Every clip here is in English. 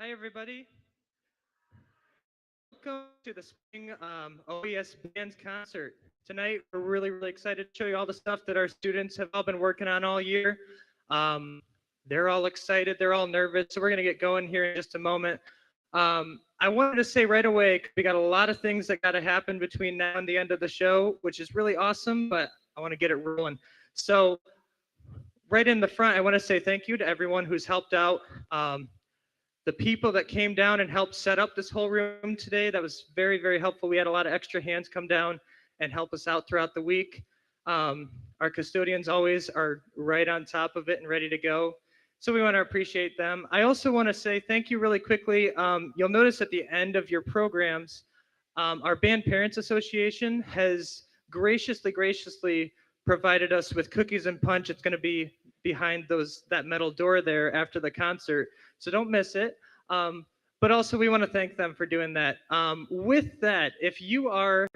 Hi, everybody. Welcome to the Spring OES Bands Concert. Tonight, we're really excited to show you all the stuff that our students have all been working on all year. Um, they're all excited, they're all nervous, so we're going to get going here in just a moment. I wanted to say right away, we got a lot of things that got to happen between now and the end of the show, which is really awesome, but I want to get it rolling. So, right in the front, I want to say thank you to everyone who's helped out. The people that came down and helped set up this whole room today. That was very helpful. We had a lot of extra hands come down and help us out throughout the week. Our custodians always are right on top of it and ready to go. So we want to appreciate them. I also want to say thank you really quickly. You'll notice at the end of your programs, our Band Parents Association has graciously provided us with cookies and punch. It's going to be behind that metal door there after the concert, so don't miss it. But also, we want to thank them for doing that. With that, if you are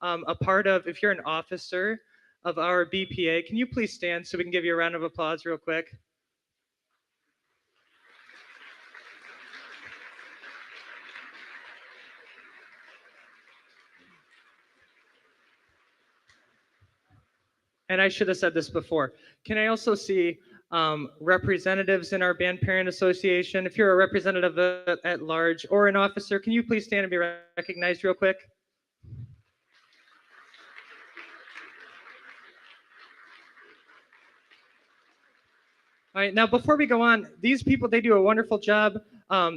if you're an officer of our BPA, can you please stand so we can give you a round of applause real quick? And I should have said this before. Can I also see representatives in our Band Parent Association? If you're a representative at large or an officer, can you please stand and be recognized real quick? All right, now before we go on, these people, they do a wonderful job.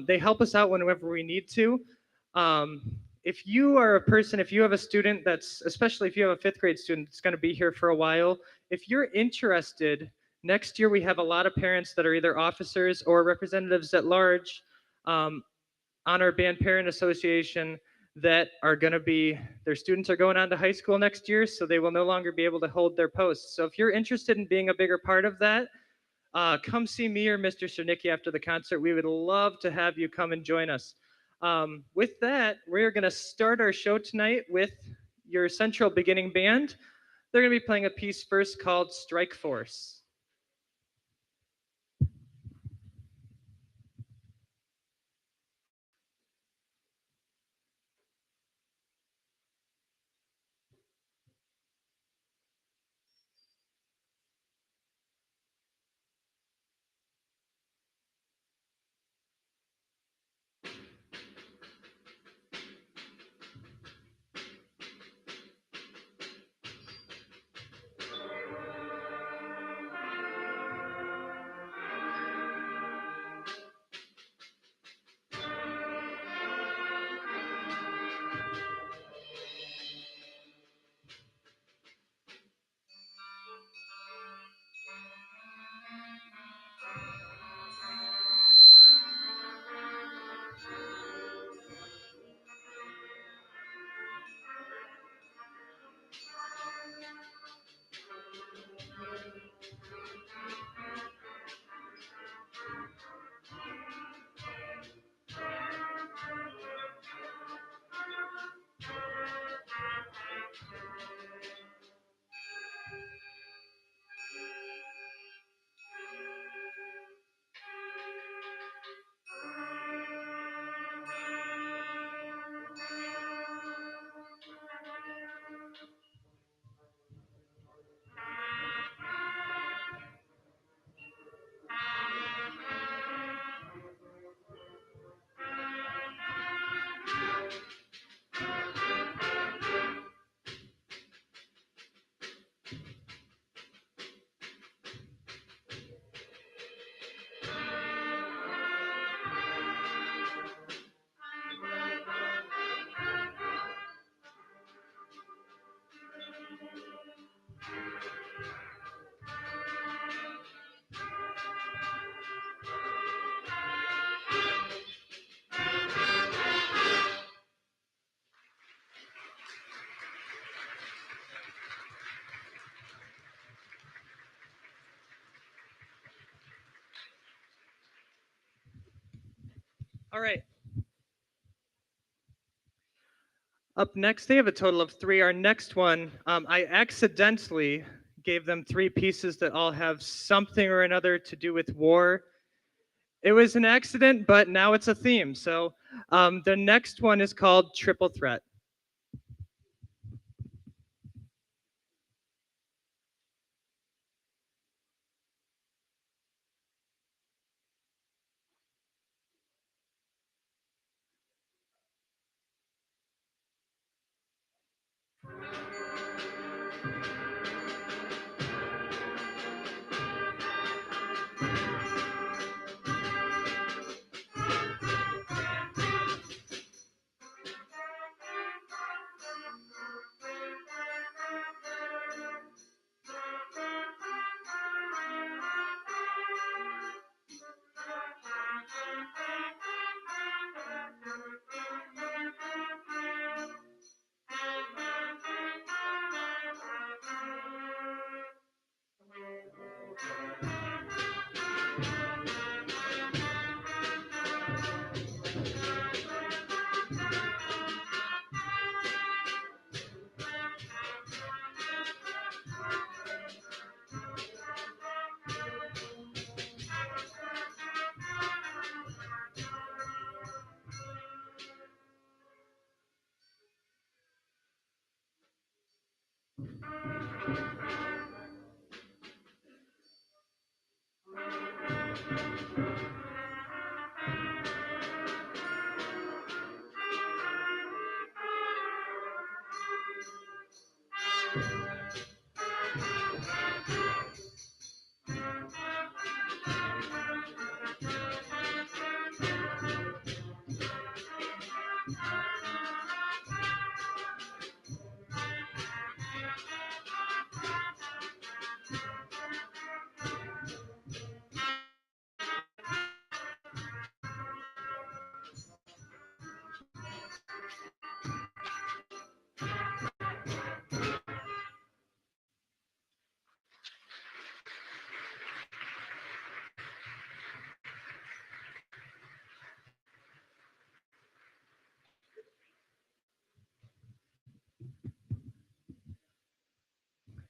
They help us out whenever we need to. Um, if you are a person, if you have a student especially if you have a fifth grade student that's going to be here for a while, if you're interested, next year we have a lot of parents that are either officers or representatives at large um, on our Band Parent Association that are going to be, their students are going on to high school next year, so they will no longer be able to hold their posts. So if you're interested in being a bigger part of that, come see me or Mr. Cernicki after the concert. We would love to have you come and join us. With that, we're going to start our show tonight with your Central Beginning Band. They're going to be playing a piece first called Strike Force. All right. Up next, they have a total of three. Our next one, I accidentally gave them three pieces that all have something or another to do with war. It was an accident, but now it's a theme. So the next one is called Triple Threat.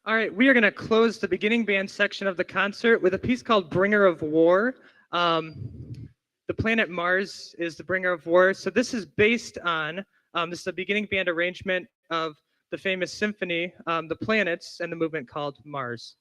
All right, we are going to close the beginning band section of the concert with a piece called Bringer of War. The planet Mars is the bringer of war. So this is based on, this is a beginning band arrangement of the famous symphony, The Planets, and the movement called Mars.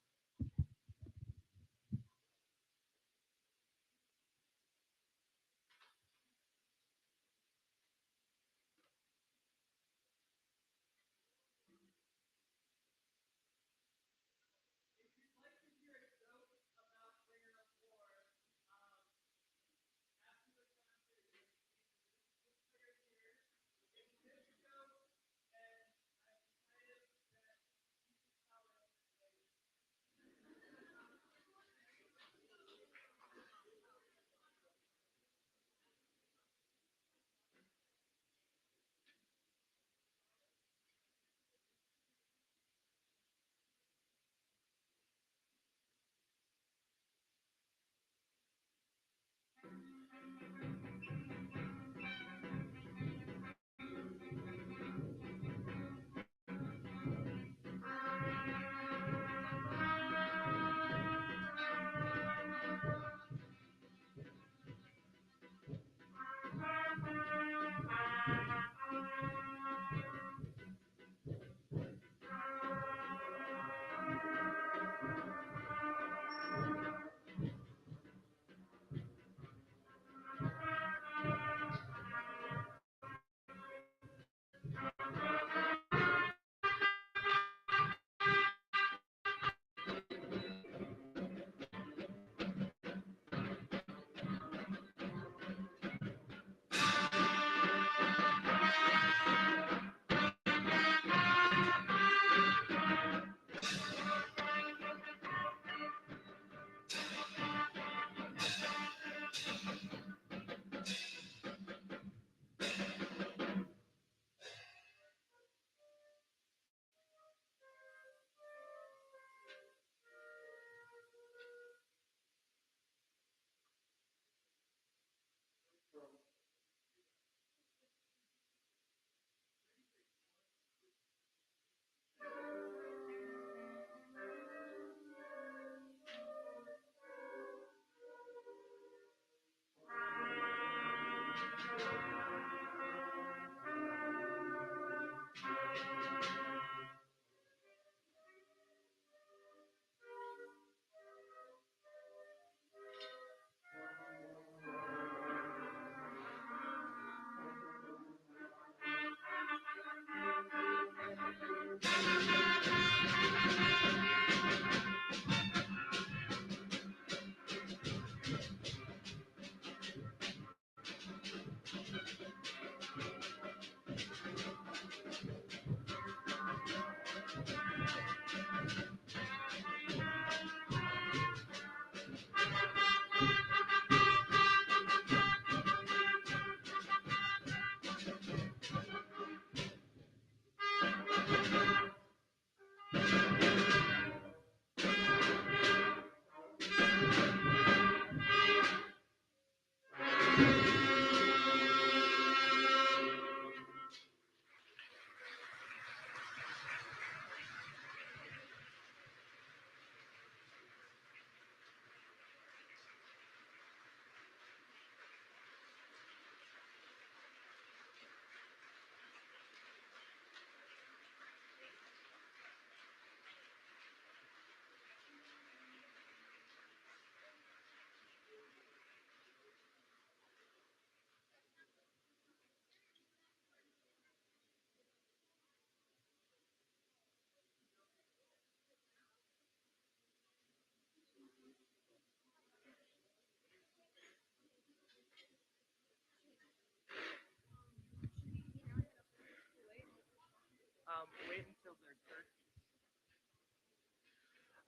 Wait until they're third.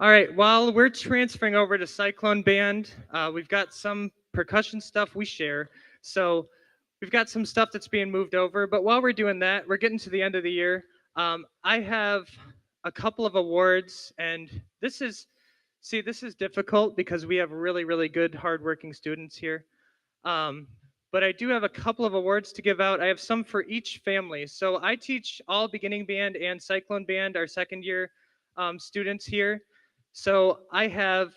All right, while we're transferring over to Cyclone Band, we've got some percussion stuff we share. So we've got some stuff that's being moved over. But while we're doing that, we're getting to the end of the year. I have a couple of awards, and this is difficult because we have really, really good, hardworking students here. Um, but I do have a couple of awards to give out. I have some for each family. So I teach all beginning band and Cyclone Band, our second year students here. So I have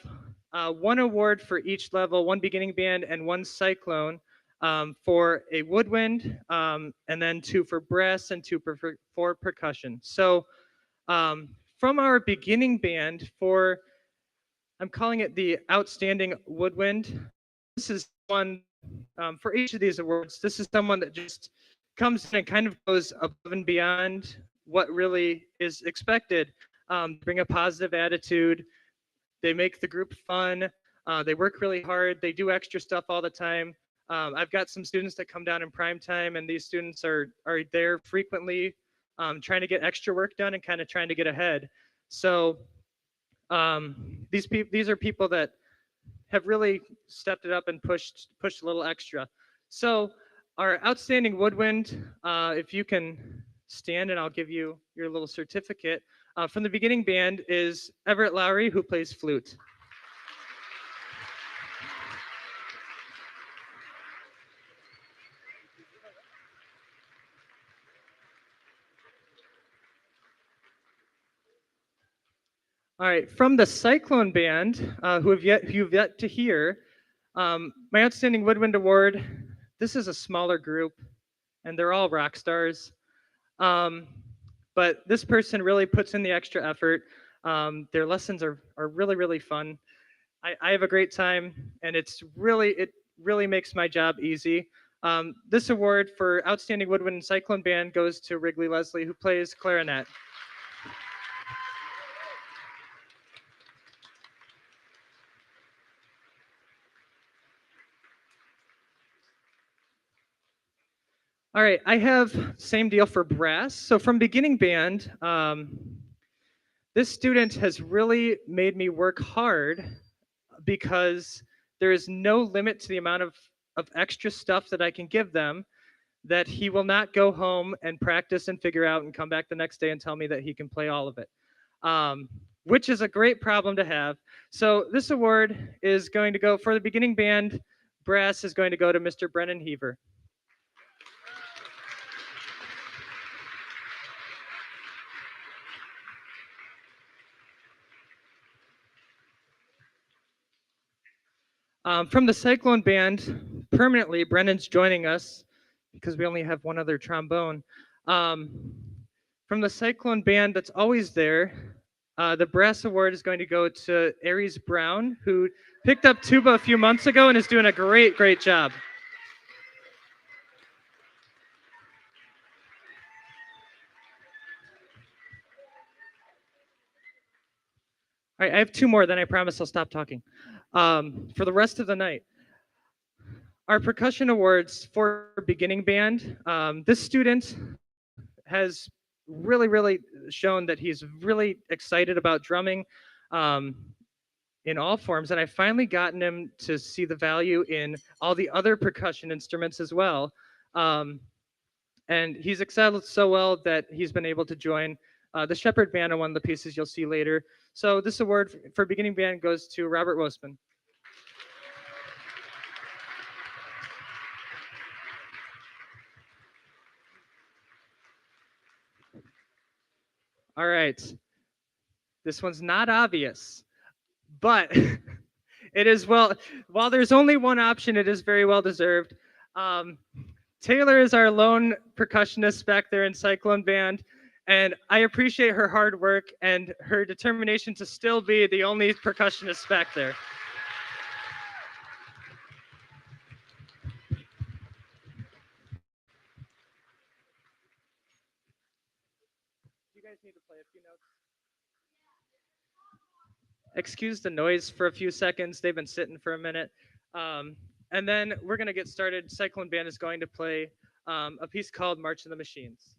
one award for each level, one beginning band and one Cyclone for a woodwind, and then two for brass and two for percussion. So from our beginning band for, I'm calling it the Outstanding Woodwind. This is one for each of these awards. This is someone that just comes in and kind of goes above and beyond what really is expected. Bring a positive attitude. They make the group fun. They work really hard. They do extra stuff all the time. I've got some students that come down in prime time, and these students are there frequently, trying to get extra work done and kind of trying to get ahead. So these are people that have really stepped it up and pushed a little extra. So our outstanding woodwind, if you can stand and I'll give you your little certificate. From the beginning band is Everett Lowry, who plays flute. All right, from the Cyclone Band, who've yet to hear, my outstanding woodwind award. This is a smaller group, and they're all rock stars. But this person really puts in the extra effort. Their lessons are really, really fun. I have a great time, and it really makes my job easy. This award for Outstanding Woodwind and Cyclone Band goes to Wrigley Leslie, who plays clarinet. All right, I have same deal for brass. So from beginning band, this student has really made me work hard because there is no limit to the amount of extra stuff that I can give them that he will not go home and practice and figure out and come back the next day and tell me that he can play all of it, which is a great problem to have. So this award is going to go for the beginning band. Brass is going to go to Mr. Brennan Heaver. From the Cyclone Band, permanently, Brennan's joining us because we only have one other trombone. From the Cyclone Band that's always there, the brass award is going to go to Aries Brown, who picked up tuba a few months ago and is doing a great job. All right, I have two more, then I promise I'll stop talking. For the rest of the night, our percussion awards for beginning band. This student has really shown that he's really excited about drumming um, in all forms. And I finally gotten him to see the value in all the other percussion instruments as well. Um, and he's excelled so well that he's been able to join the Shepherd Band on one of the pieces you'll see later. So this award for beginning band goes to Robert Wosman. All right, this one's not obvious, but it is well. While there's only one option, it is very well deserved. Um, Taylor is our lone percussionist back there in Cyclone Band, and I appreciate her hard work and her determination to still be the only percussionist back there. You guys need to play a few notes. Excuse the noise for a few seconds. They've been sitting for a minute. And then we're going to get started. Cyclone Band is going to play a piece called March of the Machines.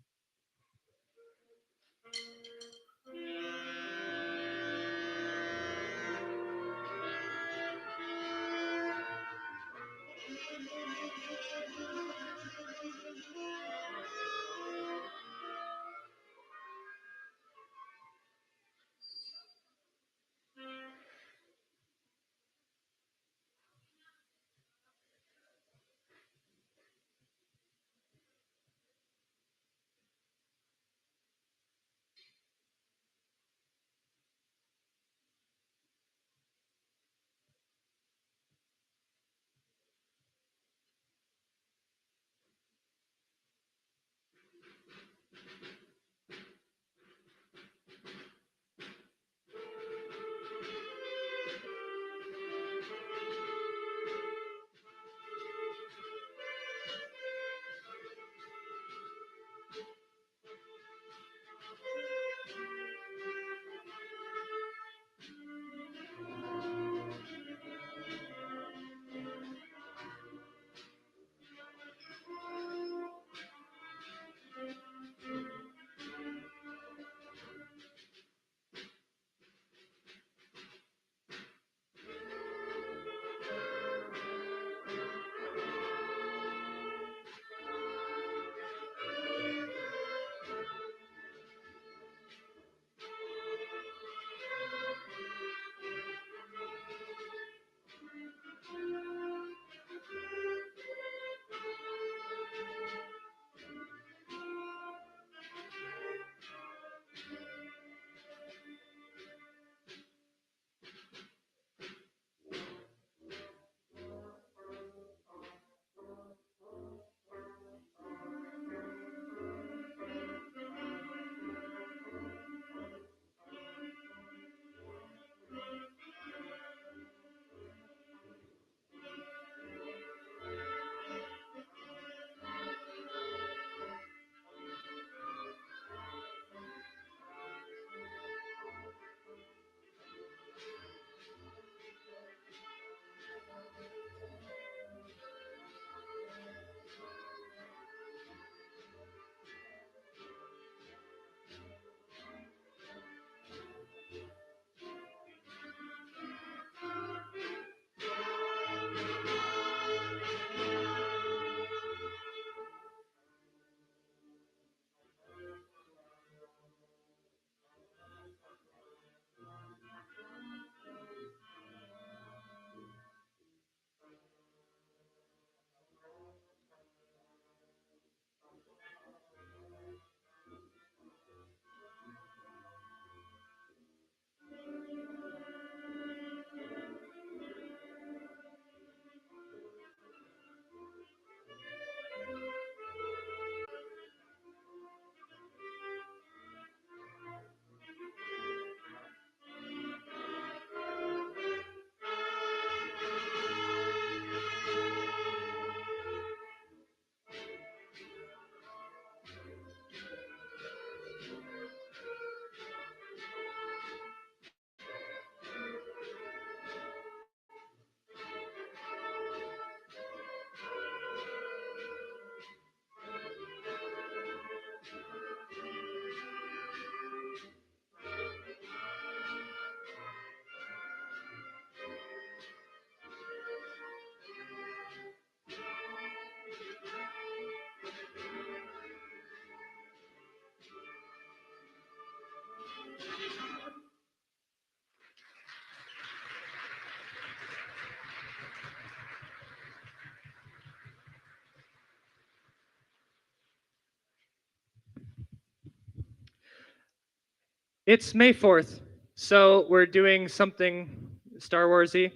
It's May 4th, so we're doing something Star Warsy.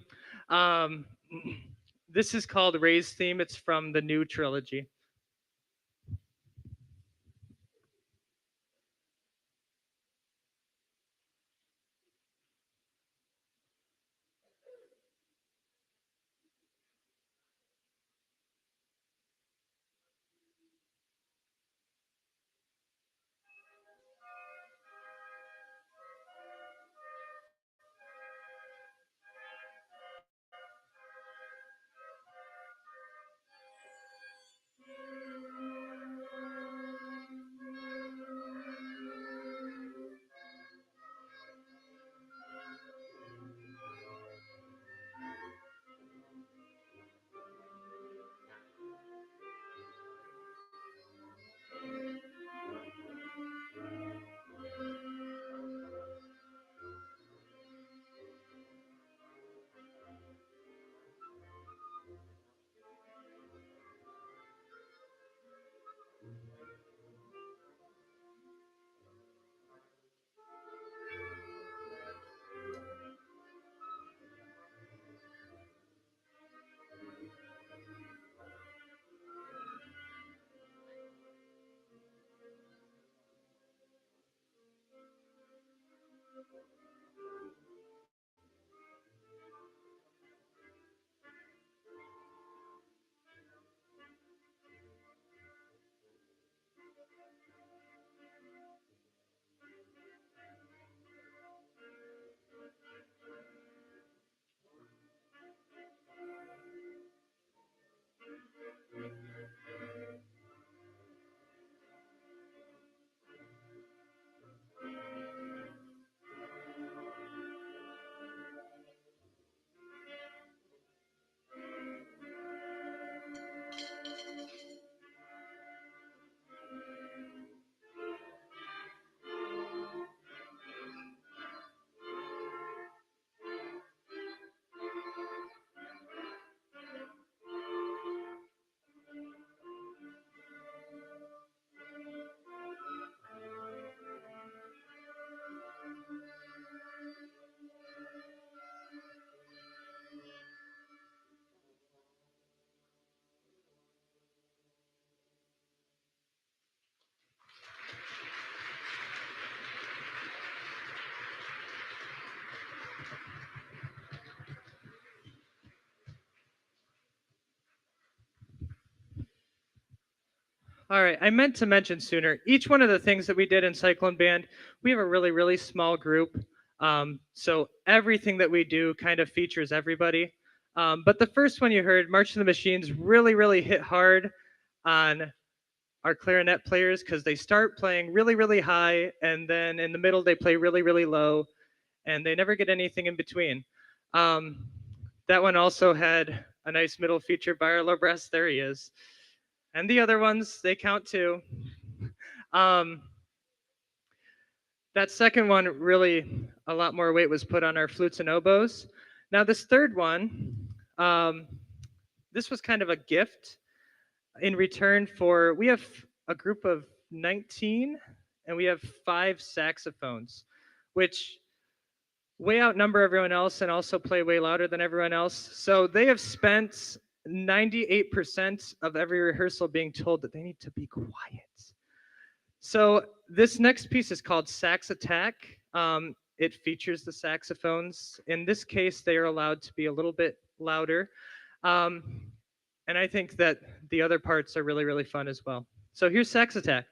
Um, this is called Ray's Theme. It's from the new trilogy. All right, I meant to mention sooner. Each one of the things that we did in Cyclone Band, we have a really, really small group. So everything that we do kind of features everybody. But the first one you heard, March of the Machines, really, really hit hard on our clarinet players because they start playing really, really high, and then in the middle they play really, really low, and they never get anything in between. Um, that one also had a nice middle feature by our low brass. There he is. And the other ones, they count too. Um, that second one, really, a lot more weight was put on our flutes and oboes. Now, this third one, um, this was kind of a gift in return for, we have a group of 19 and we have 5 saxophones, which way outnumber everyone else and also play way louder than everyone else. So they have spent 98% of every rehearsal being told that they need to be quiet. So this next piece is called Sax Attack. It features the saxophones. In this case, they are allowed to be a little bit louder. Um, and I think that the other parts are really, really fun as well. So here's Sax Attack.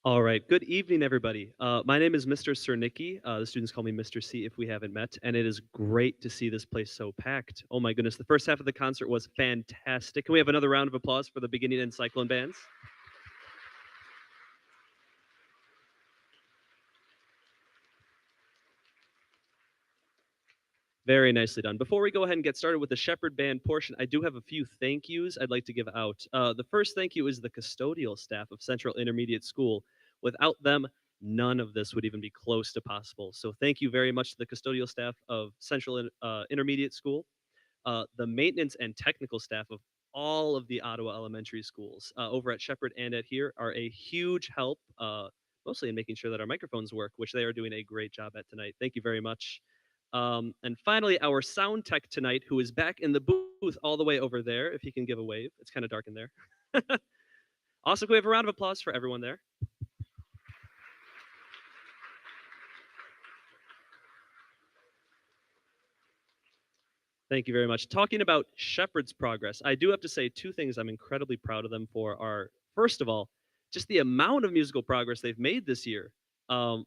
All right. Good evening, everybody. My name is Mr. Cernicki. The students call me Mr. C if we haven't met, and it is great to see this place so packed. Oh my goodness, the first half of the concert was fantastic. Can we have another round of applause for the beginning and Cyclone bands? Very nicely done. Before we go ahead and get started with the Shepherd Band portion, I do have a few thank yous I'd like to give out. The first thank you is the custodial staff of Central Intermediate School. Without them, none of this would even be close to possible. So thank you very much to the custodial staff of Central Intermediate School, the maintenance and technical staff of all of the Ottawa elementary schools over at Shepherd and at here are a huge help, mostly in making sure that our microphones work, which they are doing a great job at tonight. Thank you very much. And finally, our sound tech tonight, who is back in the booth all the way over there, if he can give a wave. It's kind of dark in there. Also, can we have a round of applause for everyone there? Thank you very much. Talking about Shepherd's progress, I do have to say two things I'm incredibly proud of them for are, first of all, just the amount of musical progress they've made this year.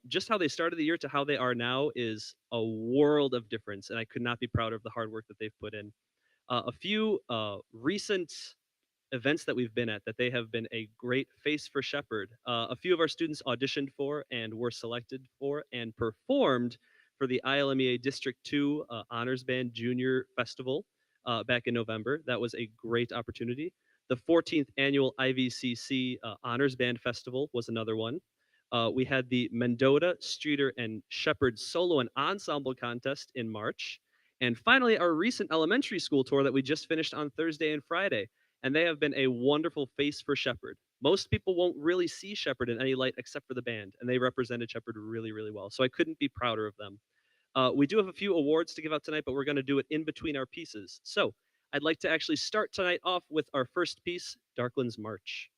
Just how they started the year to how they are now is a world of difference, and I could not be prouder of the hard work that they've put in. A few recent events that we've been at that they have been a great face for Shepherd. A few of our students auditioned for and were selected for and performed for the ILMEA District 2 Honors Band Junior Festival back in November. That was a great opportunity. The 14th annual IVCC Honors Band Festival was another one. We had the Mendota, Streeter, and Shepherd Solo and Ensemble Contest in March. And finally, our recent elementary school tour that we just finished on Thursday and Friday, and they have been a wonderful face for Shepherd. Most people won't really see Shepherd in any light except for the band, and they represented Shepherd really, really well. So I couldn't be prouder of them. We do have a few awards to give out tonight, but we're going to do it in between our pieces. So I'd like to actually start tonight off with our first piece, Darkland's March.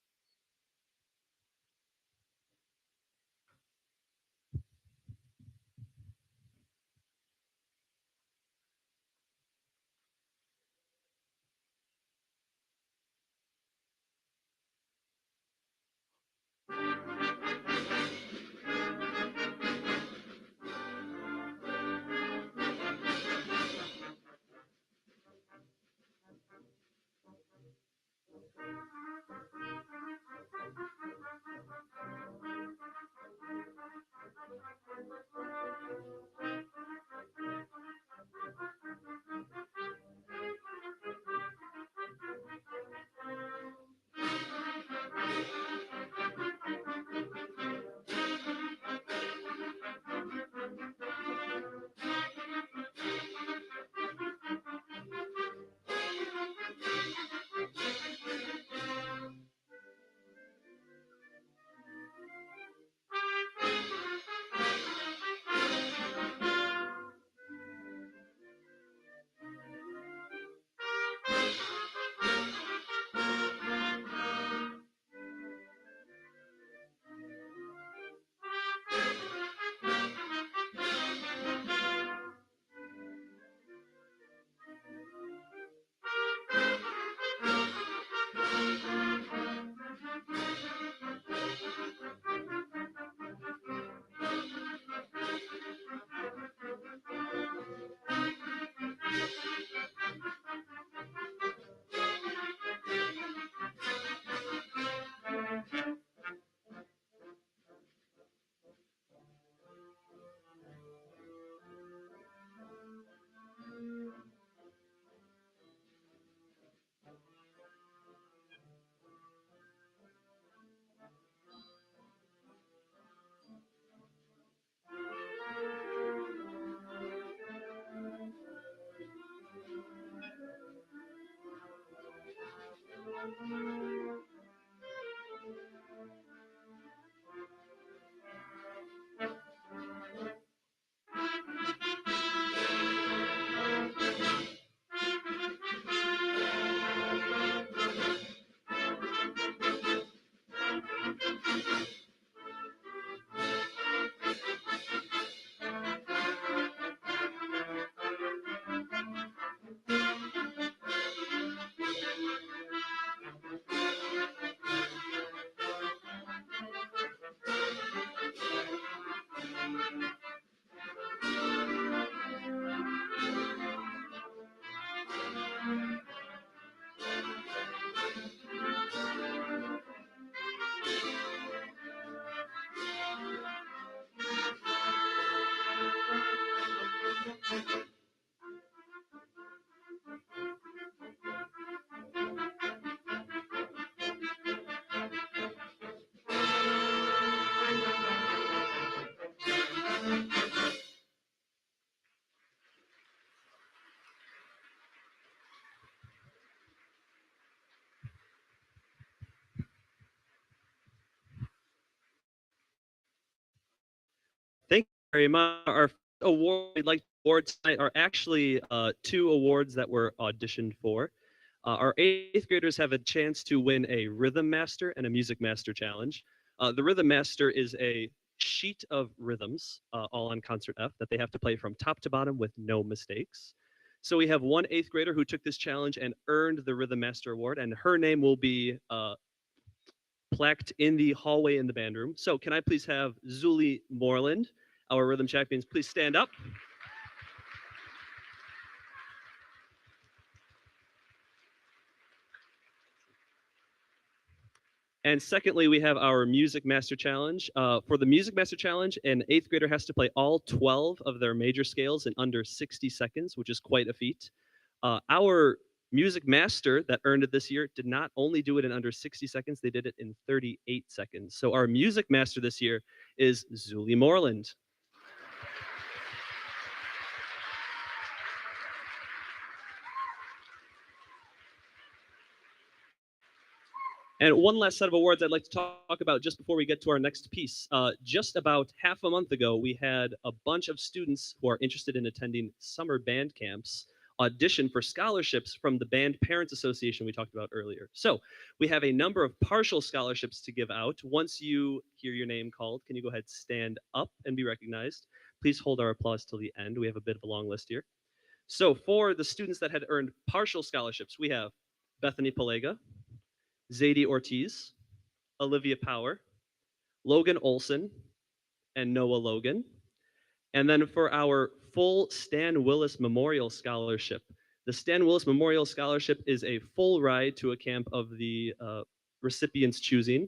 very much. Our award we'd like to award tonight are actually two awards that were auditioned for. Our eighth graders have a chance to win a Rhythm Master and a Music Master challenge. The Rhythm Master is a sheet of rhythms, all on Concert F, that they have to play from top to bottom with no mistakes. So we have one eighth grader who took this challenge and earned the Rhythm Master Award, and her name will be plaqued in the hallway in the band room. So can I please have Zuli Moreland, our rhythm champions, please stand up. And secondly, we have our Music Master Challenge. For the Music Master Challenge, an eighth grader has to play all 12 of their major scales in under 60 seconds, which is quite a feat. Our Music Master that earned it this year did not only do it in under 60 seconds, they did it in 38 seconds. So our Music Master this year is Zuli Moreland. And one last set of awards I'd like to talk about just before we get to our next piece. Just about half a month ago, we had a bunch of students who are interested in attending summer band camps audition for scholarships from the Band Parents Association we talked about earlier. So we have a number of partial scholarships to give out. Once you hear your name called, can you go ahead, stand up and be recognized? Please hold our applause till the end. We have a bit of a long list here. So for the students that had earned partial scholarships, we have Bethany Palega, Zadie Ortiz, Olivia Power, Logan Olson, and Noah Logan. And then for our full Stan Willis Memorial Scholarship, the Stan Willis Memorial Scholarship is a full ride to a camp of the recipient's choosing.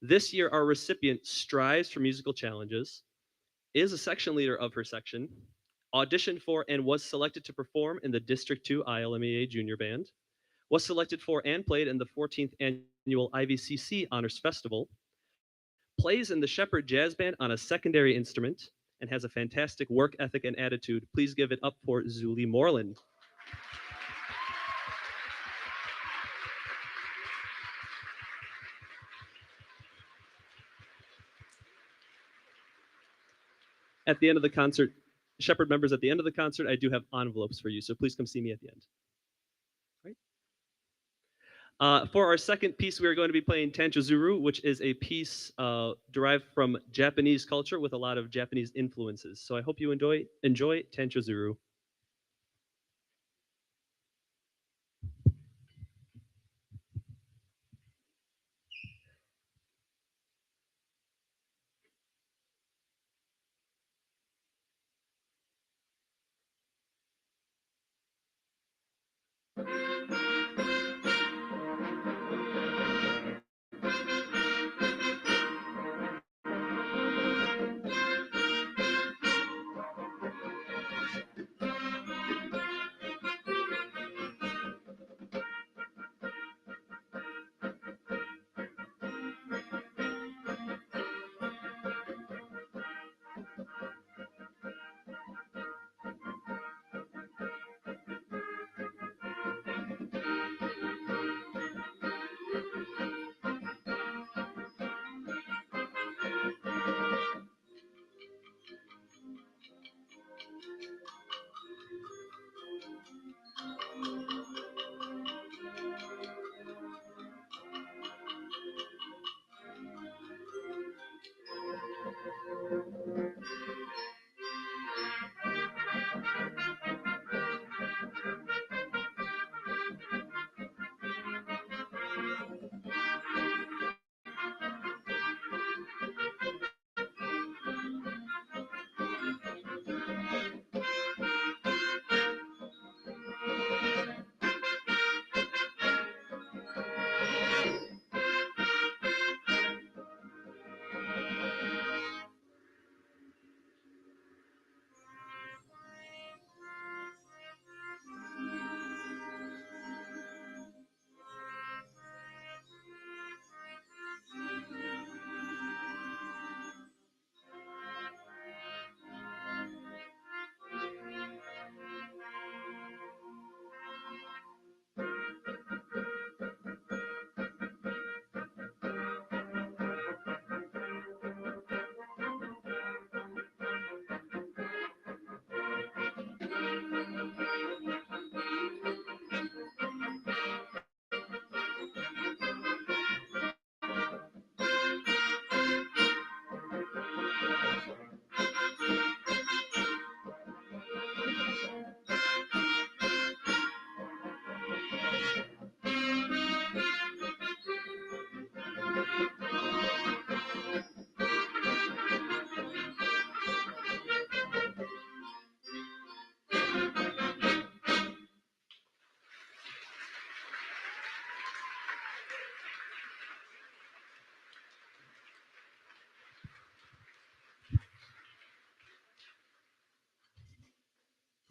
This year, our recipient strives for musical challenges, is a section leader of her section, auditioned for and was selected to perform in the District 2 ILMEA Junior Band, was selected for and played in the 14th Annual IVCC Honors Festival, plays in the Shepherd Jazz Band on a secondary instrument, and has a fantastic work ethic and attitude. Please give it up for Zuli Moreland. At the end of the concert, Shepherd members, at the end of the concert, I do have envelopes for you, so please come see me at the end. For our second piece, we are going to be playing Tanchozuru, which is a piece derived from Japanese culture with a lot of Japanese influences. So I hope you enjoy Tanchozuru.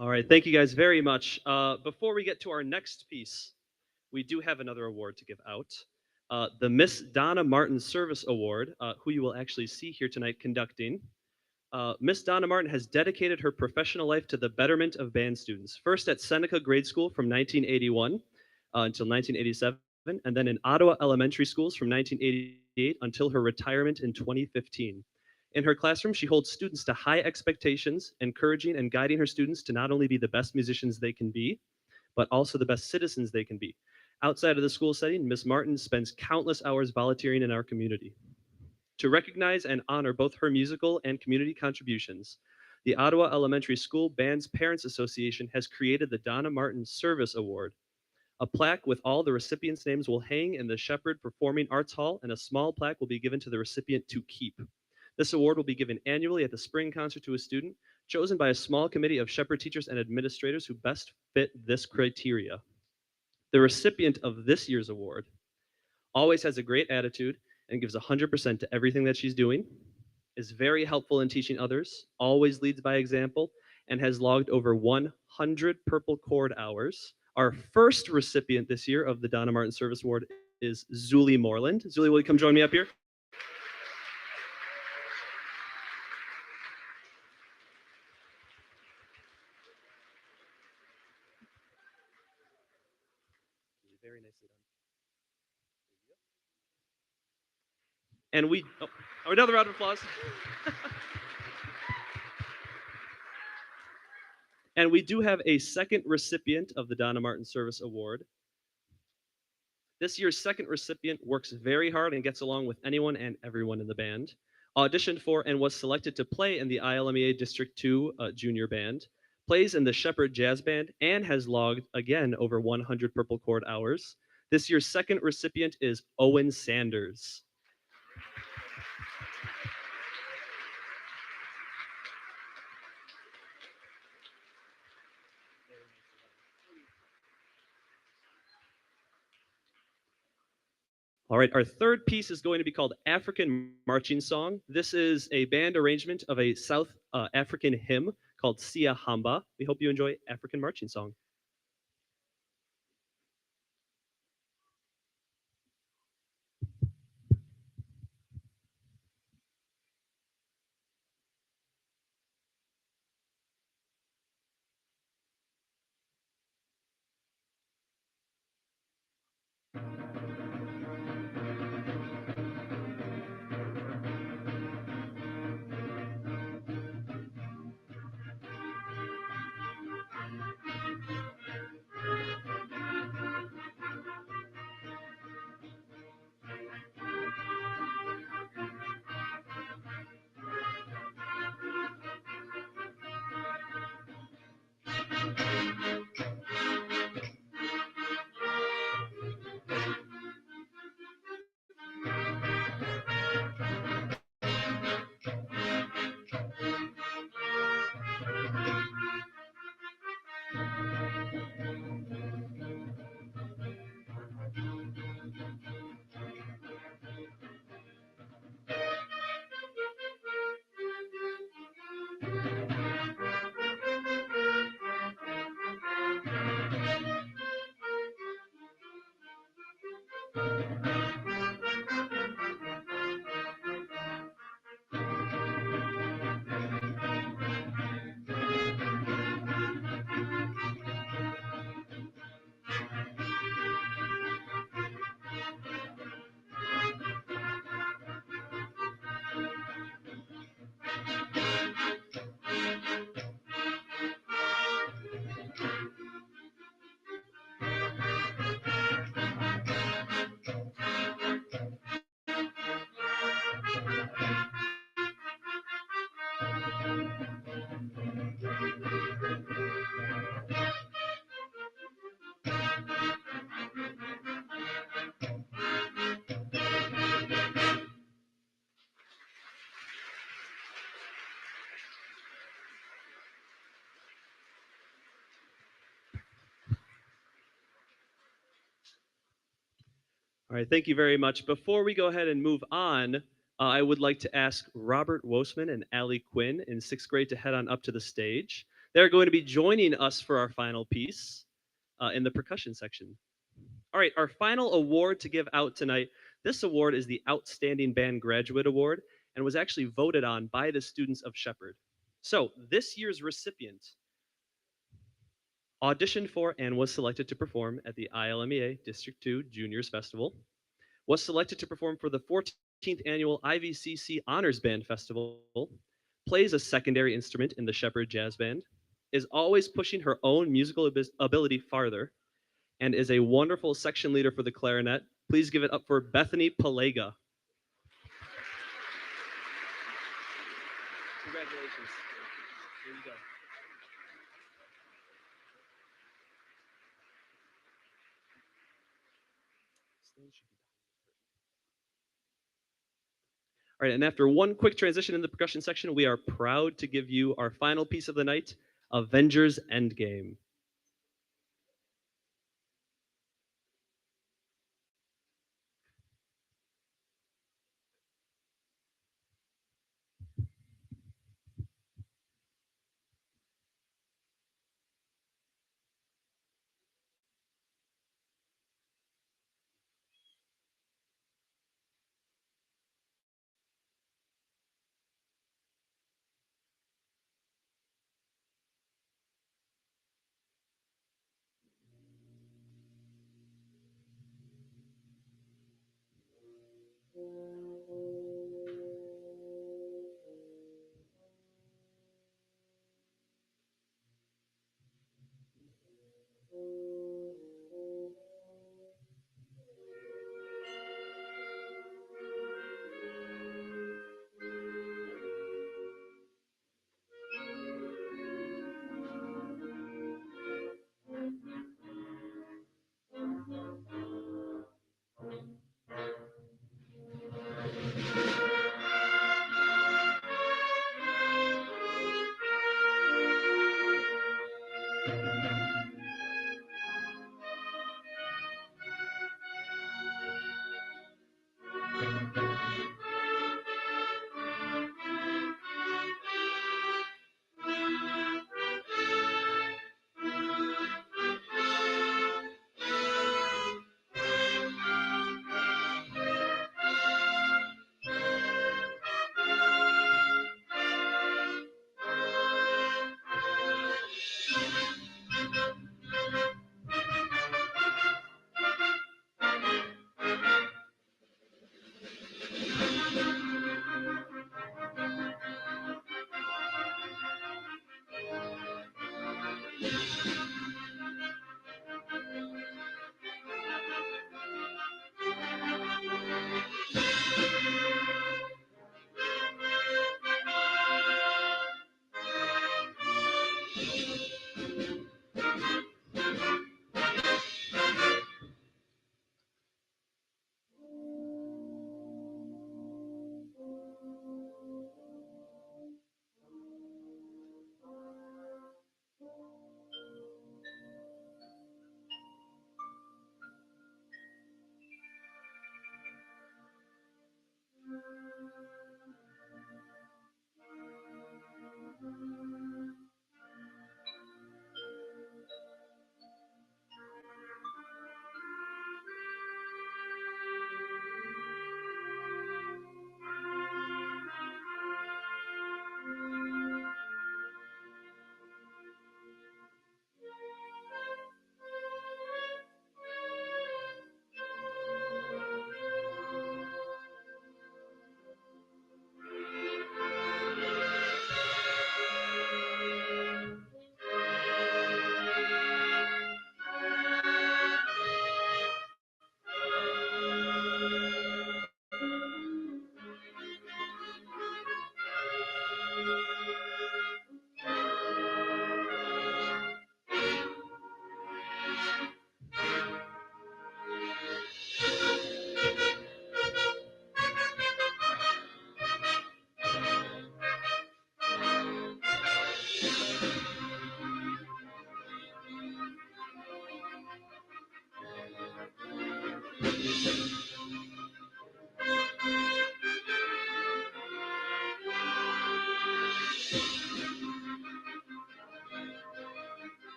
All right, thank you guys very much. Before we get to our next piece, we do have another award to give out. The Miss Donna Martin Service Award, who you will actually see here tonight conducting. Miss Donna Martin has dedicated her professional life to the betterment of band students, first at Seneca Grade School from 1981 until 1987, and then in Ottawa Elementary Schools from 1988 until her retirement in 2015. In her classroom, she holds students to high expectations, encouraging and guiding her students to not only be the best musicians they can be, but also the best citizens they can be. Outside of the school setting, Miss Martin spends countless hours volunteering in our community. To recognize and honor both her musical and community contributions, the Ottawa Elementary School Bands Parents Association has created the Donna Martin Service Award. A plaque with all the recipients' names will hang in the Shepherd Performing Arts Hall, and a small plaque will be given to the recipient to keep. This award will be given annually at the spring concert to a student, chosen by a small committee of Shepherd teachers and administrators who best fit this criteria. The recipient of this year's award always has a great attitude and gives 100% to everything that she's doing, is very helpful in teaching others, always leads by example, and has logged over 100 Purple Cord hours. Our first recipient this year of the Donna Martin Service Award is Zuli Moreland. Zuli, will you come join me up here? Very nicely done. And another round of applause. And we do have a second recipient of the Donna Martin Service Award. This year's second recipient works very hard and gets along with anyone and everyone in the band. Auditioned for and was selected to play in the ILMEA District 2 junior band. Plays in the Shepherd Jazz Band and has logged, again, over 100 Purple Cord hours. This year's second recipient is Owen Sanders. All right, our third piece is going to be called African Marching Song. This is a band arrangement of a South African hymn called Sia Hamba. We hope you enjoy African Marching Song. All right, thank you very much. Before we go ahead and move on, I would like to ask Robert Wosman and Allie Quinn in sixth grade to head on up to the stage. They're going to be joining us for our final piece in the percussion section. All right, our final award to give out tonight. This award is the Outstanding Band Graduate Award and was actually voted on by the students of Shepherd. So, this year's recipient auditioned for and was selected to perform at the ILMEA District 2 Juniors Festival, was selected to perform for the 14th annual IVCC Honors Band Festival, plays a secondary instrument in the Shepherd Jazz Band, is always pushing her own musical ability farther, and is a wonderful section leader for the clarinet. Please give it up for Bethany Palega. Congratulations. Here you go. All right, and after one quick transition in the percussion section, we are proud to give you our final piece of the night, Avengers Endgame.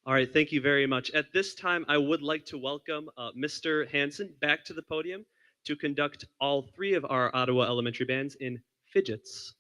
All right, thank you very much. At this time, I would like to welcome Mr. Hanson back to the podium to conduct all three of our Ottawa Elementary bands in fidgets.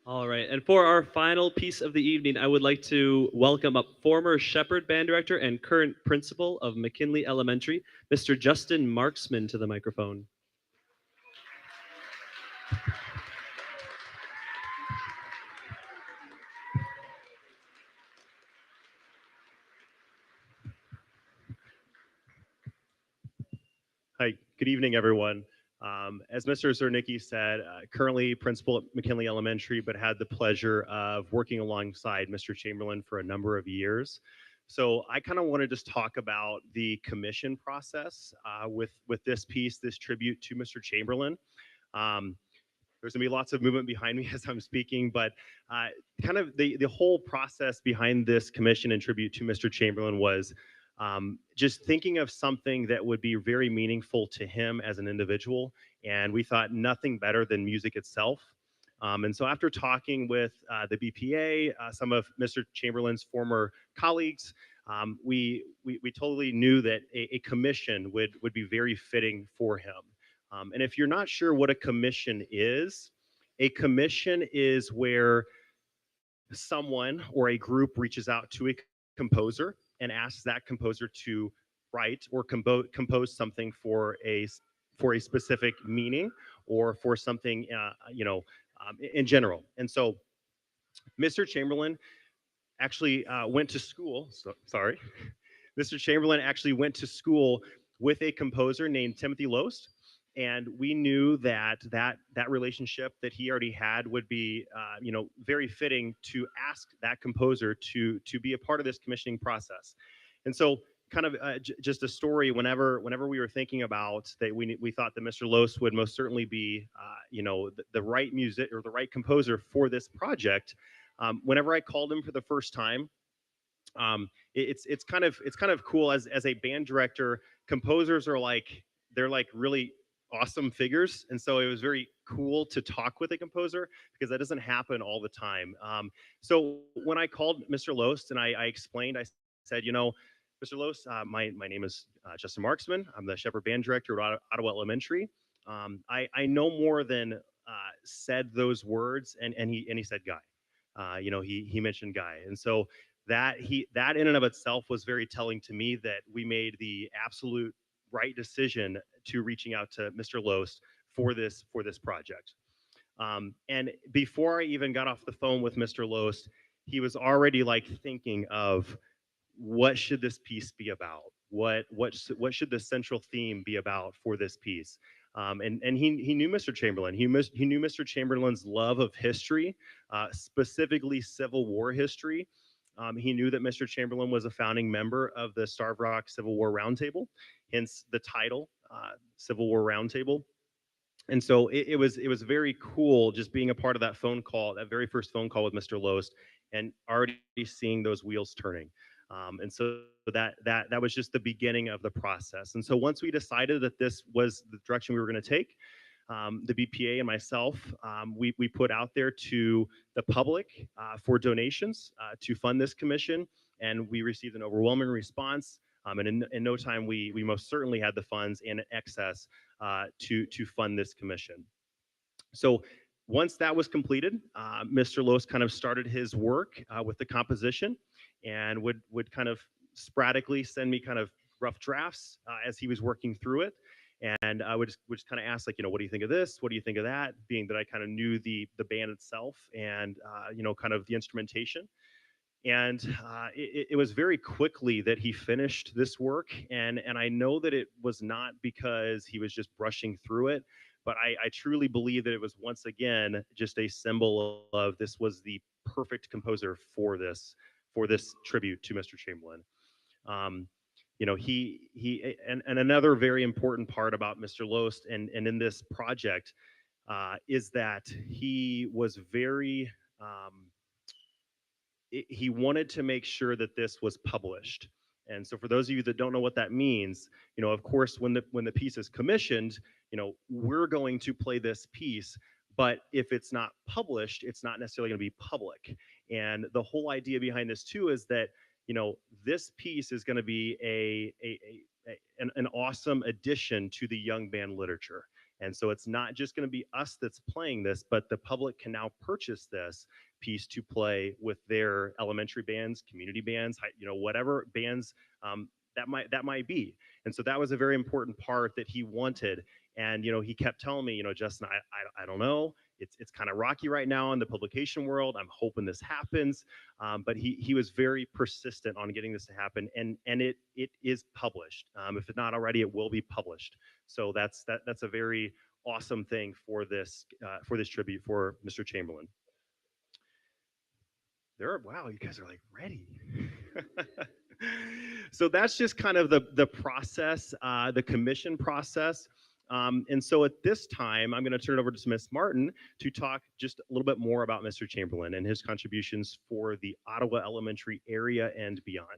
All right, and for our final piece of the evening, I would like to welcome up former Shepherd band director and current principal of McKinley Elementary, Mr. Justin Marksman, to the microphone. Hi, good evening, everyone. As Mr. Zernicki said, currently principal at McKinley Elementary, but had the pleasure of working alongside Mr. Chamberlain for a number of years. So I kind of want to just talk about the commission process with this piece, this tribute to Mr. Chamberlain. Um, there's gonna be lots of movement behind me as I'm speaking, but kind of the whole process behind this commission and tribute to Mr. Chamberlain was just thinking of something that would be very meaningful to him as an individual. And we thought nothing better than music itself. And so after talking with the BPA, some of Mr. Chamberlain's former colleagues, we totally knew that a commission would be very fitting for him. And if you're not sure what a commission is where someone or a group reaches out to a composer and asks that composer to write or compose something for a specific meaning or for something in general. And so Mr. Chamberlain actually went to school. Sorry, Mr. Chamberlain actually went to school with a composer named Timothy Loest, and we knew that relationship that he already had would be, very fitting to ask that composer to be a part of this commissioning process. And so, kind of just a story. Whenever we were thinking about that, we thought that Mr. Loest would most certainly be, the right music or the right composer for this project. Whenever I called him for the first time, it's kind of cool as a band director. Composers are they're like really awesome figures, and so it was very cool to talk with a composer because that doesn't happen all the time. So when I called Mr. Loest and I explained, I said, Mr. Loest, my name is Justin Marksman. I'm the Shepherd Band Director at Ottawa Elementary. I no more than said those words, and he said Guy. He mentioned Guy, and so that in and of itself was very telling to me that we made the absolute right decision to reaching out to Mr. Loest for this project. And before I even got off the phone with Mr. Loest, he was already like thinking of what should this piece be about? What should the central theme be about for this piece? And he knew Mr. Chamberlain. He knew Mr. Chamberlain's love of history, specifically Civil War history. He knew that Mr. Chamberlain was a founding member of the Starved Rock Civil War Roundtable, hence the title, Civil War Roundtable. And so it was very cool just being a part of that phone call, that very first phone call with Mr. Loest, and already seeing those wheels turning. And so that was just the beginning of the process. And so once we decided that this was the direction we were going to take, the BPA and myself, we put out there to the public for donations to fund this commission, and we received an overwhelming response. And in no time, we most certainly had the funds in excess to fund this commission. So once that was completed, Mr. Loest kind of started his work with the composition, and would kind of sporadically send me kind of rough drafts as he was working through it. And I would just kind of ask, like, what do you think of this? What do you think of that? Being that I kind of knew the band itself and kind of the instrumentation. And it was very quickly that he finished this work, and I know that it was not because he was just brushing through it, but I truly believe that it was once again just a symbol of this was the perfect composer for this tribute to Mr. Chamberlain. And another very important part about Mr. Loest and in this project is that he was very he wanted to make sure that this was published. And so for those of you that don't know what that means, of course, when the piece is commissioned, we're going to play this piece, but if it's not published, it's not necessarily going to be public. And the whole idea behind this too is that, this piece is going to be an awesome addition to the young band literature. And so it's not just going to be us that's playing this, but the public can now purchase this piece to play with their elementary bands, community bands, whatever bands that might be. And so that was a very important part that he wanted. And he kept telling me, Justin, I don't know. It's kind of rocky right now in the publication world. I'm hoping this happens. But he was very persistent on getting this to happen, and it is published. If it's not already, it will be published. So that's a very awesome thing for this tribute for Mr. Chamberlain. Wow, you guys are like ready. So that's just kind of the process, the commission process. And so at this time, I'm going to turn it over to Miss Martin to talk just a little bit more about Mr. Chamberlain and his contributions for the Ottawa Elementary area and beyond.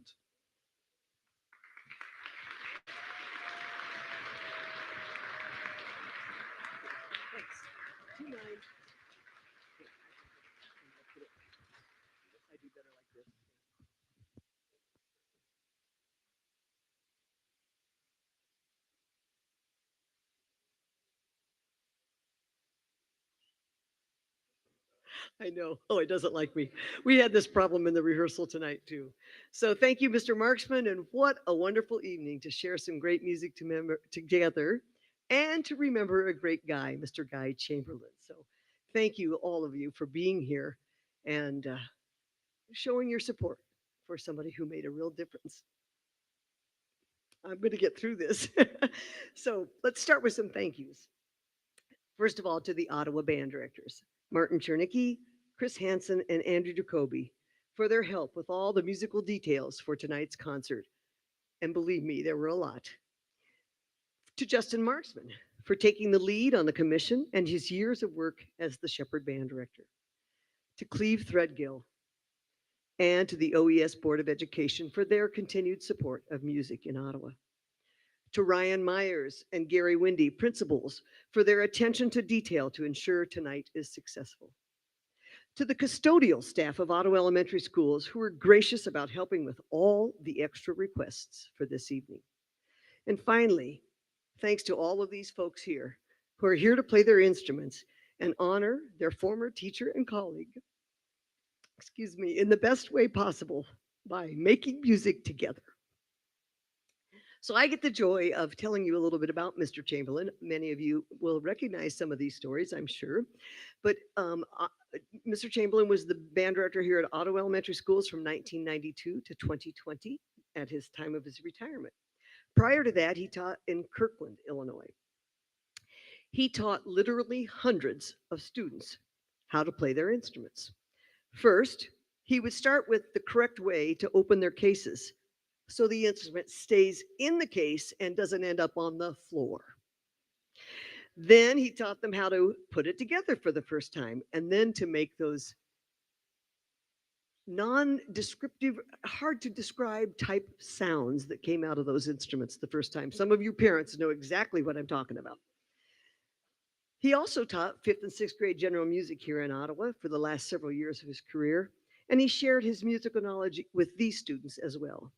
Thanks. I know. Oh, it doesn't like me. We had this problem in the rehearsal tonight, too. So thank you, Mr. Marksman, and what a wonderful evening to share some great music together and to remember a great guy, Mr. Guy Chamberlain. So thank you, all of you, for being here and showing your support for somebody who made a real difference. I'm going to get through this. So let's start with some thank yous. First of all, to the Ottawa band directors, Martin Chernicki, Chris Hansen, and Andrew Jacoby, for their help with all the musical details for tonight's concert. And believe me, there were a lot. To Justin Marksman, for taking the lead on the commission and his years of work as the Shepherd Band Director. To Cleve Threadgill, and to the OES Board of Education for their continued support of music in Ottawa. To Ryan Myers and Gary Windy, principals, for their attention to detail to ensure tonight is successful. To the custodial staff of Ottawa Elementary Schools who were gracious about helping with all the extra requests for this evening. And finally, thanks to all of these folks here who are here to play their instruments and honor their former teacher and colleague, in the best way possible by making music together. So I get the joy of telling you a little bit about Mr. Chamberlain. Many of you will recognize some of these stories, I'm sure. But Mr. Chamberlain was the band director here at Ottawa Elementary Schools from 1992 to 2020 at his time of his retirement. Prior to that, he taught in Kirkland, Illinois. He taught literally hundreds of students how to play their instruments. First, he would start with the correct way to open their cases so the instrument stays in the case and doesn't end up on the floor. Then he taught them how to put it together for the first time and then to make those non-descriptive, hard to describe type sounds that came out of those instruments the first time. Some of you parents know exactly what I'm talking about. He also taught 5th and 6th grade general music here in Ottawa for the last several years of his career, and he shared his musical knowledge with these students as well.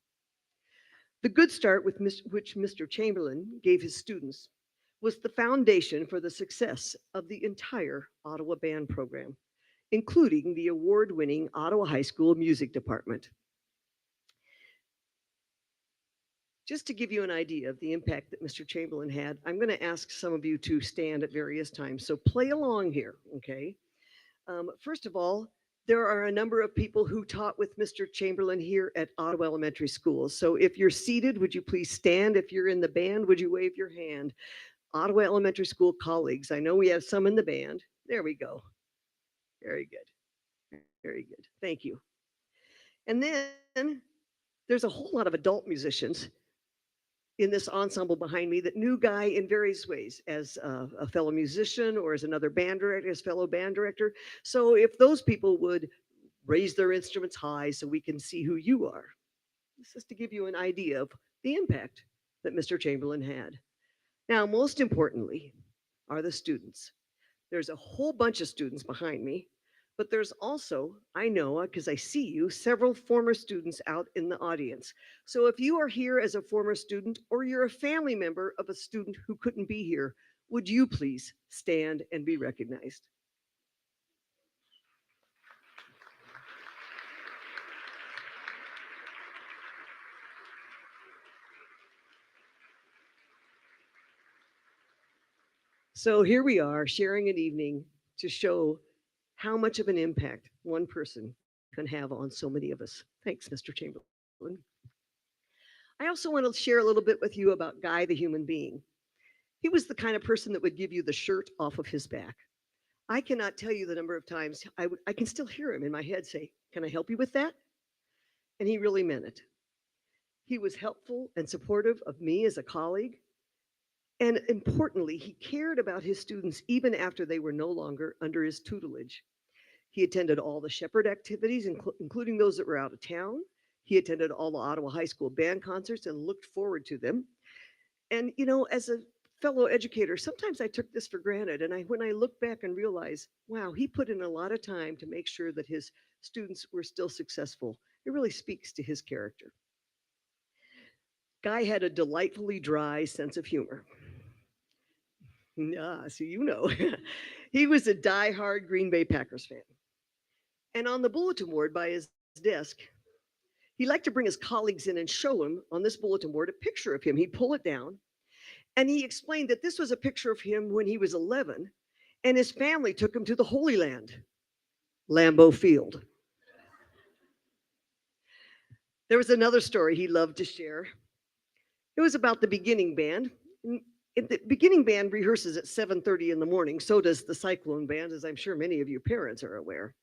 The good start with which Mr. Chamberlain gave his students was the foundation for the success of the entire Ottawa band program, including the award-winning Ottawa High School Music Department. Just to give you an idea of the impact that Mr. Chamberlain had, I'm going to ask some of you to stand at various times. So play along here, okay? First of all, there are a number of people who taught with Mr. Chamberlain here at Ottawa Elementary Schools. So if you're seated, would you please stand? If you're in the band, would you wave your hand? Ottawa Elementary School colleagues. I know we have some in the band. There we go. Very good. Very good. Thank you. And then there's a whole lot of adult musicians in this ensemble behind me that knew Guy in various ways as a fellow musician or as another band director, as fellow band director. So if those people would raise their instruments high so we can see who you are. This is to give you an idea of the impact that Mr. Chamberlain had. Now, most importantly are the students. There's a whole bunch of students behind me, but there's also, I know, because I see you, several former students out in the audience. So if you are here as a former student or you're a family member of a student who couldn't be here, would you please stand and be recognized? So here we are sharing an evening to show how much of an impact one person can have on so many of us. Thanks, Mr. Chamberlain. I also want to share a little bit with you about Guy, the human being. He was the kind of person that would give you the shirt off of his back. I cannot tell you the number of times I can still hear him in my head say, "Can I help you with that?" And he really meant it. He was helpful and supportive of me as a colleague. And importantly, he cared about his students even after they were no longer under his tutelage. He attended all the Shepherd activities, including those that were out of town. He attended all the Ottawa High School band concerts and looked forward to them. And, you know, as a fellow educator, sometimes I took this for granted. And when I look back and realize, wow, he put in a lot of time to make sure that his students were still successful. It really speaks to his character. Guy had a delightfully dry sense of humor. Ah, so you know. He was a diehard Green Bay Packers fan. And on the bulletin board by his desk, he liked to bring his colleagues in and show them on this bulletin board a picture of him. He'd pull it down, and he explained that this was a picture of him when he was 11, and his family took him to the Holy Land, Lambeau Field. There was another story he loved to share. It was about the beginning band. The beginning band rehearses at 7:30 in the morning. So does the Cyclone Band, as I'm sure many of you parents are aware.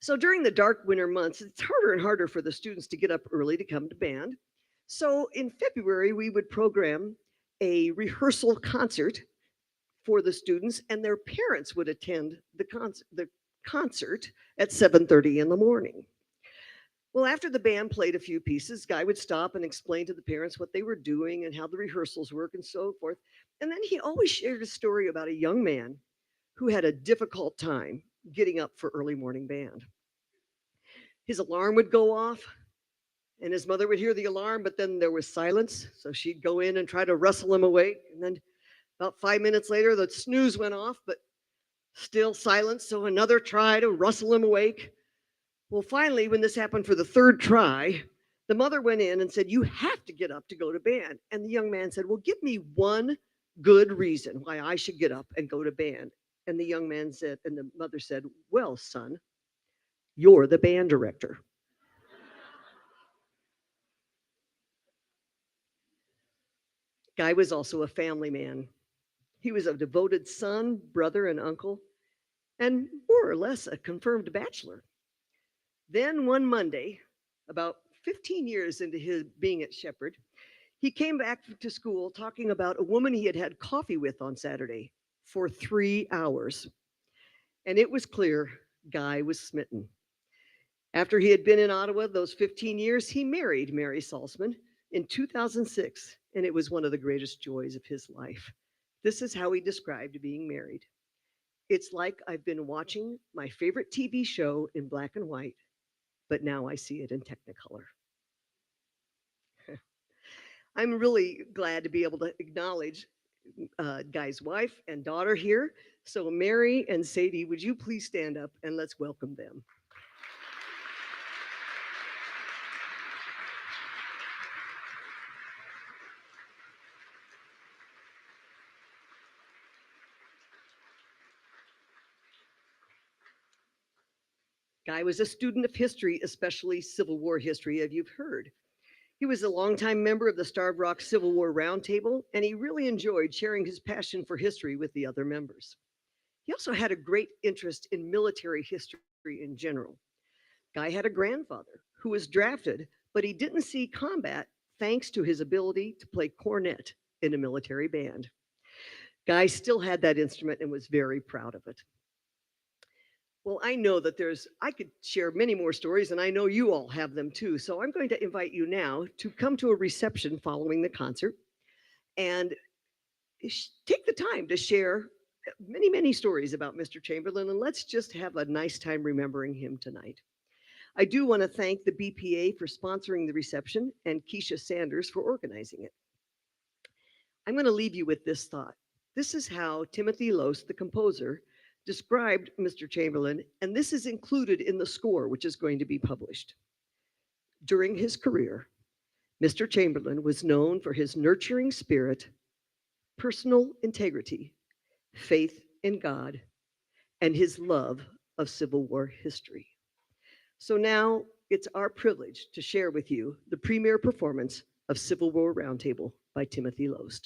So during the dark winter months, it's harder and harder for the students to get up early to come to band. So in February, we would program a rehearsal concert for the students, and their parents would attend the concert at 7:30 in the morning. Well, after the band played a few pieces, Guy would stop and explain to the parents what they were doing and how the rehearsals work and so forth. And then he always shared a story about a young man who had a difficult time getting up for early morning band. His alarm would go off, and his mother would hear the alarm, but then there was silence. So she'd go in and try to rustle him awake. And then about 5 minutes later, the snooze went off, but still silence. So another try to rustle him awake. Well, finally, when this happened for the third try, the mother went in and said, "You have to get up to go to band." And the young man said, "Well, give me one good reason why I should get up and go to band." And the young man said, and the mother said, "Well, son, you're the band director." Guy was also a family man. He was a devoted son, brother, and uncle, and more or less a confirmed bachelor. Then one Monday, about 15 years into his being at Shepherd, he came back to school talking about a woman he had had coffee with on Saturday for 3 hours. And it was clear Guy was smitten. After he had been in Ottawa those 15 years, he married Mary Salzman in 2006, and it was one of the greatest joys of his life. This is how he described being married. "It's like I've been watching my favorite TV show in black and white, but now I see it in Technicolor." I'm really glad to be able to acknowledge Guy's wife and daughter here. So Mary and Sadie, would you please stand up and let's welcome them. Guy was a student of history, especially Civil War history, as you've heard. He was a longtime member of the Starved Rock Civil War Roundtable, and he really enjoyed sharing his passion for history with the other members. He also had a great interest in military history in general. Guy had a grandfather who was drafted, but he didn't see combat thanks to his ability to play cornet in a military band. Guy still had that instrument and was very proud of it. Well, I know that I could share many more stories, and I know you all have them too. So I'm going to invite you now to come to a reception following the concert and take the time to share many, many stories about Mr. Chamberlain, and let's just have a nice time remembering him tonight. I do want to thank the BPA for sponsoring the reception and Keisha Sanders for organizing it. I'm going to leave you with this thought. This is how Timothy Lose, the composer, described Mr. Chamberlain, and this is included in the score, which is going to be published. During his career, Mr. Chamberlain was known for his nurturing spirit, personal integrity, faith in God, and his love of Civil War history. So now it's our privilege to share with you the premiere performance of Civil War Roundtable by Timothy Lose.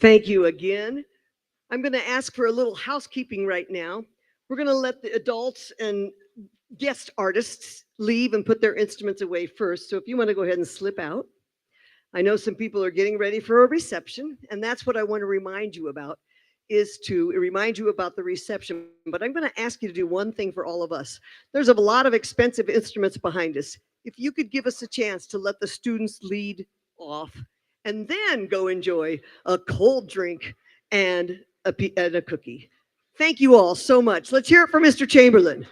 Thank you again. I'm going to ask for a little housekeeping right now. We're going to let the adults and guest artists leave and put their instruments away first. So if you want to go ahead and slip out. I know some people are getting ready for a reception, and that's what I want to remind you about, is to remind you about the reception. But I'm going to ask you to do one thing for all of us. There's a lot of expensive instruments behind us. If you could give us a chance to let the students lead off and then go enjoy a cold drink and a cookie. Thank you all so much. Let's hear it for Mr. Chamberlain.